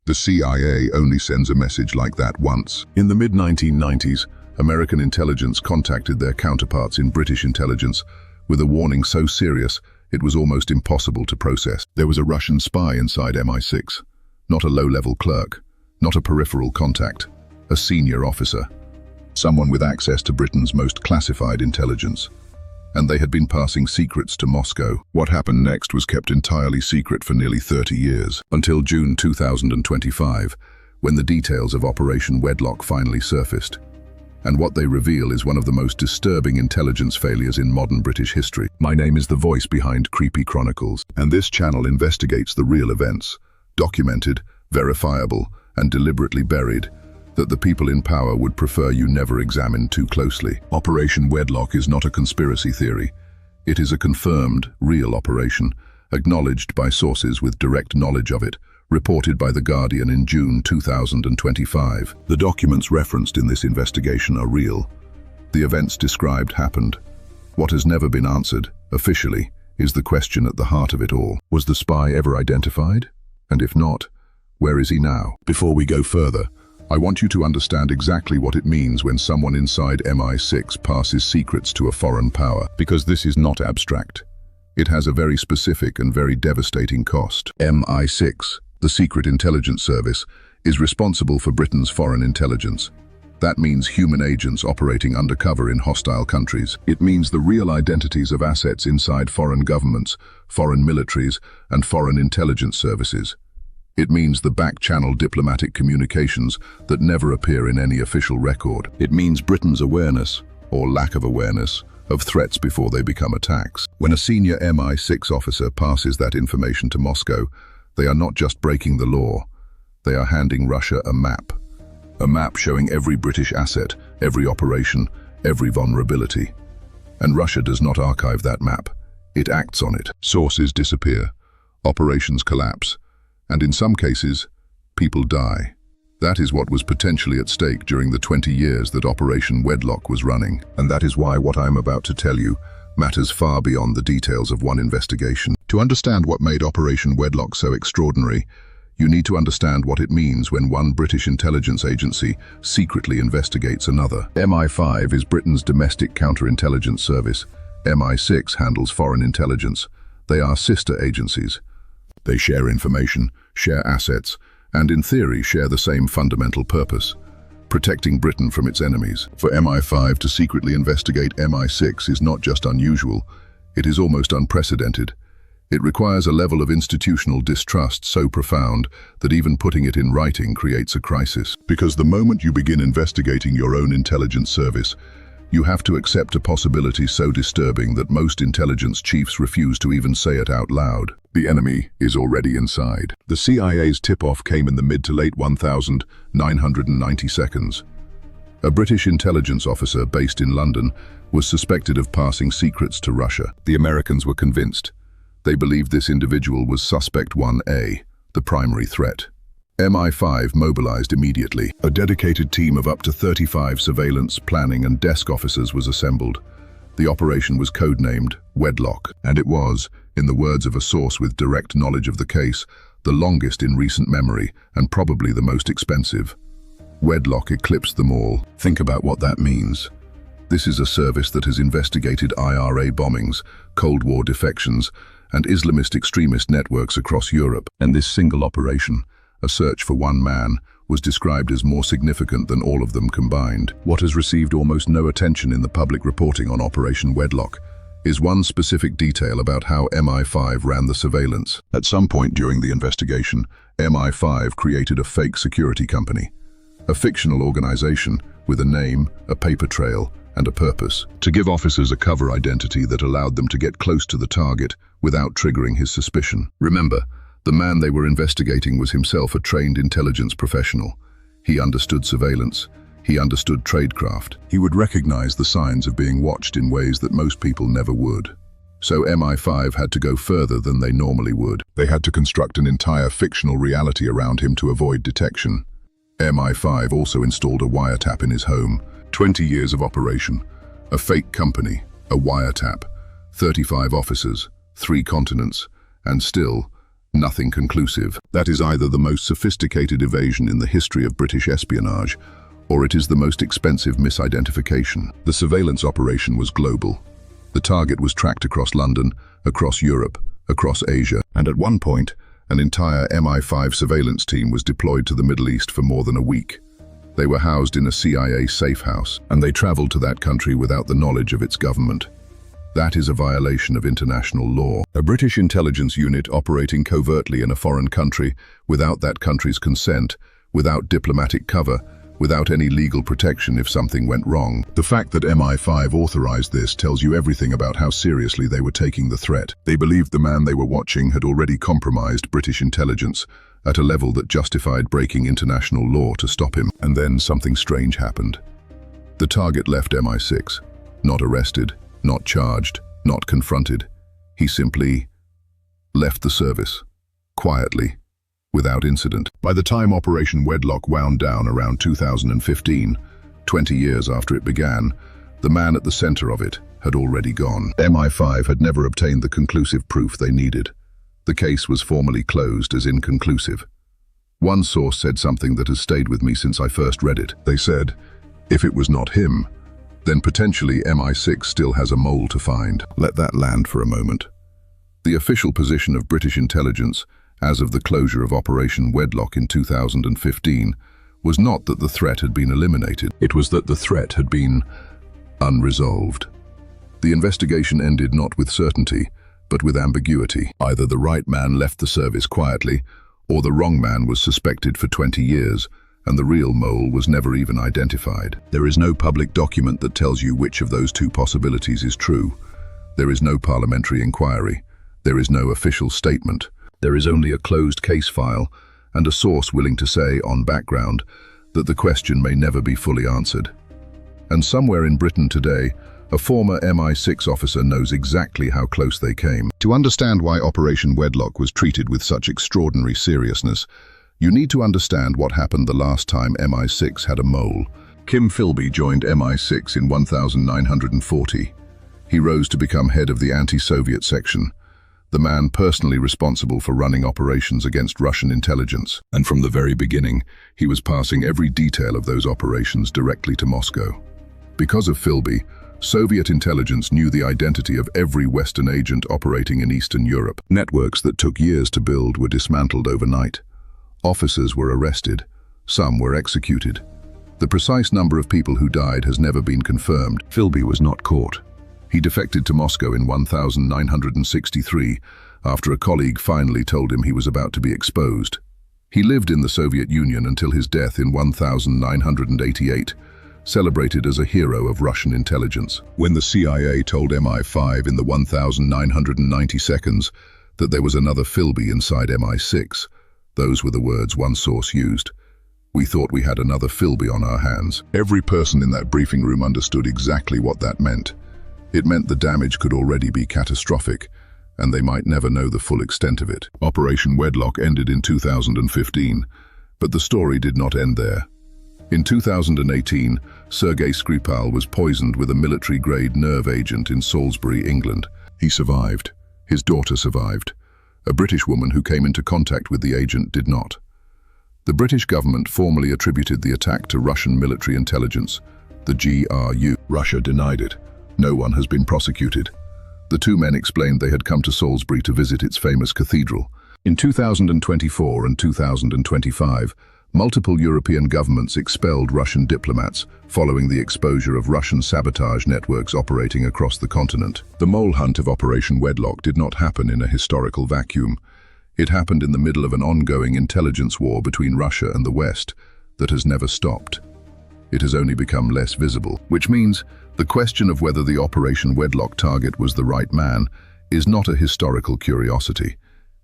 The CIA only sends a message like that once. In the mid-1990s, American intelligence contacted their counterparts in British intelligence with a warning so serious it was almost impossible to process. There was a Russian spy inside MI6, not a low-level clerk, not a peripheral contact, a senior officer, someone with access to Britain's most classified intelligence. And they had been passing secrets to Moscow. What happened next was kept entirely secret for nearly 30 years, until June 2025, when the details of Operation Wedlock finally surfaced. And what they reveal is one of the most disturbing intelligence failures in modern British history. My name is the voice behind Creepy Chronicles, and this channel investigates the real events, documented, verifiable, and deliberately buried, that the people in power would prefer you never examine too closely. Operation Wedlock is not a conspiracy theory. It is a confirmed, real operation, acknowledged by sources with direct knowledge of it, reported by The Guardian in June 2025. The documents referenced in this investigation are real. The events described happened. What has never been answered, officially, is the question at the heart of it all. Was the spy ever identified? And if not, where is he now? Before we go further, I want you to understand exactly what it means when someone inside MI6 passes secrets to a foreign power, because this is not abstract. It has a very specific and very devastating cost. MI6, the Secret Intelligence Service, is responsible for Britain's foreign intelligence. That means human agents operating undercover in hostile countries. It means the real identities of assets inside foreign governments, foreign militaries, and foreign intelligence services. It means the back-channel diplomatic communications that never appear in any official record. It means Britain's awareness, or lack of awareness, of threats before they become attacks. When a senior MI6 officer passes that information to Moscow, they are not just breaking the law, they are handing Russia a map. A map showing every British asset, every operation, every vulnerability. And Russia does not archive that map. It acts on it. Sources disappear. Operations collapse. And in some cases, people die. That is what was potentially at stake during the 20 years that Operation Wedlock was running. And that is why what I'm about to tell you matters far beyond the details of one investigation. To understand what made Operation Wedlock so extraordinary, you need to understand what it means when one British intelligence agency secretly investigates another. MI5 is Britain's domestic counterintelligence service. MI6 handles foreign intelligence. They are sister agencies. They share information, share assets, and in theory share the same fundamental purpose: protecting Britain from its enemies. For MI5 to secretly investigate MI6 is not just unusual, it is almost unprecedented. It requires a level of institutional distrust so profound that even putting it in writing creates a crisis. Because the moment you begin investigating your own intelligence service, you have to accept a possibility so disturbing that most intelligence chiefs refuse to even say it out loud. The enemy is already inside. The CIA's tip-off came in the mid to late 1992. A British intelligence officer based in London was suspected of passing secrets to Russia. The Americans were convinced. They believed this individual was Suspect 1A, the primary threat. MI5 mobilized immediately. A dedicated team of up to 35 surveillance, planning and desk officers was assembled. The operation was codenamed Wedlock, and it was, in the words of a source with direct knowledge of the case, the longest in recent memory and probably the most expensive. Wedlock eclipsed them all. Think about what that means. This is a service that has investigated IRA bombings, Cold War defections, and Islamist extremist networks across Europe. And this single operation, a search for one man, was described as more significant than all of them combined. What has received almost no attention in the public reporting on Operation Wedlock is one specific detail about how MI5 ran the surveillance. At some point during the investigation, MI5 created a fake security company, a fictional organization with a name, a paper trail, and a purpose, to give officers a cover identity that allowed them to get close to the target without triggering his suspicion. Remember, the man they were investigating was himself a trained intelligence professional. He understood surveillance. He understood tradecraft. He would recognize the signs of being watched in ways that most people never would. So MI5 had to go further than they normally would. They had to construct an entire fictional reality around him to avoid detection. MI5 also installed a wiretap in his home. 20 years of operation, a fake company, a wiretap, 35 officers, 3 continents, and still, Nothing conclusive. That is either the most sophisticated evasion in the history of British espionage, or it is the most expensive misidentification. The surveillance operation was global. The target was tracked across London, across Europe, across Asia, and at one point, an entire MI5 surveillance team was deployed to the Middle East for more than a week. They were housed in a CIA safe house, and they traveled to that country without the knowledge of its government. That is a violation of international law. A British intelligence unit operating covertly in a foreign country, without that country's consent, without diplomatic cover, without any legal protection if something went wrong. The fact that MI5 authorized this tells you everything about how seriously they were taking the threat. They believed the man they were watching had already compromised British intelligence at a level that justified breaking international law to stop him. And then something strange happened. The target left MI6, not arrested, not charged, not confronted. He simply left the service, quietly, without incident. By the time Operation Wedlock wound down around 2015, 20 years after it began, the man at the center of it had already gone. MI5 had never obtained the conclusive proof they needed. The case was formally closed as inconclusive. One source said something that has stayed with me since I first read it. They said, if it was not him, then potentially MI6 still has a mole to find. Let that land for a moment. The official position of British intelligence, as of the closure of Operation Wedlock in 2015, was not that the threat had been eliminated. It was that the threat had been unresolved. The investigation ended not with certainty, but with ambiguity. Either the right man left the service quietly, or the wrong man was suspected for 20 years, and the real mole was never even identified. There is no public document that tells you which of those two possibilities is true. There is no parliamentary inquiry. There is no official statement. There is only a closed case file and a source willing to say, on background, that the question may never be fully answered. And somewhere in Britain today, a former MI6 officer knows exactly how close they came. To understand why Operation Wedlock was treated with such extraordinary seriousness, you need to understand what happened the last time MI6 had a mole. Kim Philby joined MI6 in 1940. He rose to become head of the anti-Soviet section, the man personally responsible for running operations against Russian intelligence. And from the very beginning, he was passing every detail of those operations directly to Moscow. Because of Philby, Soviet intelligence knew the identity of every Western agent operating in Eastern Europe. Networks that took years to build were dismantled overnight. Officers were arrested. Some were executed. The precise number of people who died has never been confirmed. Philby was not caught. He defected to Moscow in 1963 after a colleague finally told him he was about to be exposed. He lived in the Soviet Union until his death in 1988, celebrated as a hero of Russian intelligence. When the CIA told MI5 in the 1990 seconds that there was another Philby inside MI6, those were the words one source used. We thought we had another Philby on our hands. Every person in that briefing room understood exactly what that meant. It meant the damage could already be catastrophic, and they might never know the full extent of it. Operation Wedlock ended in 2015, but the story did not end there. In 2018, Sergei Skripal was poisoned with a military-grade nerve agent in Salisbury, England. He survived. His daughter survived. A British woman who came into contact with the agent did not. The British government formally attributed the attack to Russian military intelligence, the GRU. Russia denied it. No one has been prosecuted. The two men explained they had come to Salisbury to visit its famous cathedral. In 2024 and 2025, multiple European governments expelled Russian diplomats following the exposure of Russian sabotage networks operating across the continent. The mole hunt of Operation Wedlock did not happen in a historical vacuum. It happened in the middle of an ongoing intelligence war between Russia and the West that has never stopped. It has only become less visible, which means the question of whether the Operation Wedlock target was the right man is not a historical curiosity.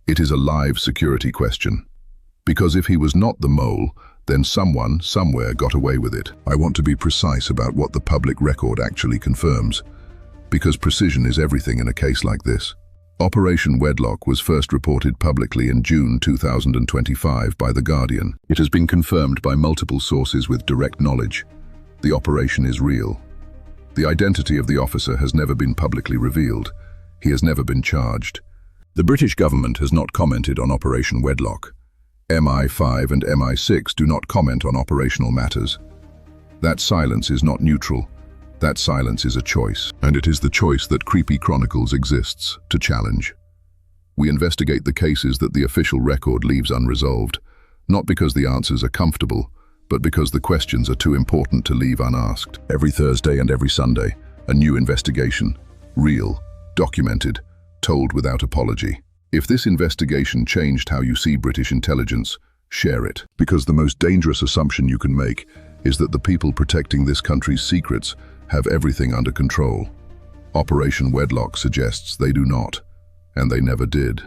It is a live security question. Because if he was not the mole, then someone, somewhere got away with it. I want to be precise about what the public record actually confirms, because precision is everything in a case like this. Operation Wedlock was first reported publicly in June 2025 by The Guardian. It has been confirmed by multiple sources with direct knowledge. The operation is real. The identity of the officer has never been publicly revealed. He has never been charged. The British government has not commented on Operation Wedlock. MI5 and MI6 do not comment on operational matters. That silence is not neutral. That silence is a choice, and it is the choice that Creepy Chronicles exists to challenge. We investigate the cases that the official record leaves unresolved, not because the answers are comfortable, but because the questions are too important to leave unasked. Every Thursday and every Sunday, a new investigation, real, documented, told without apology. If this investigation changed how you see British intelligence, share it. Because the most dangerous assumption you can make is that the people protecting this country's secrets have everything under control. Operation Wedlock suggests they do not, and they never did.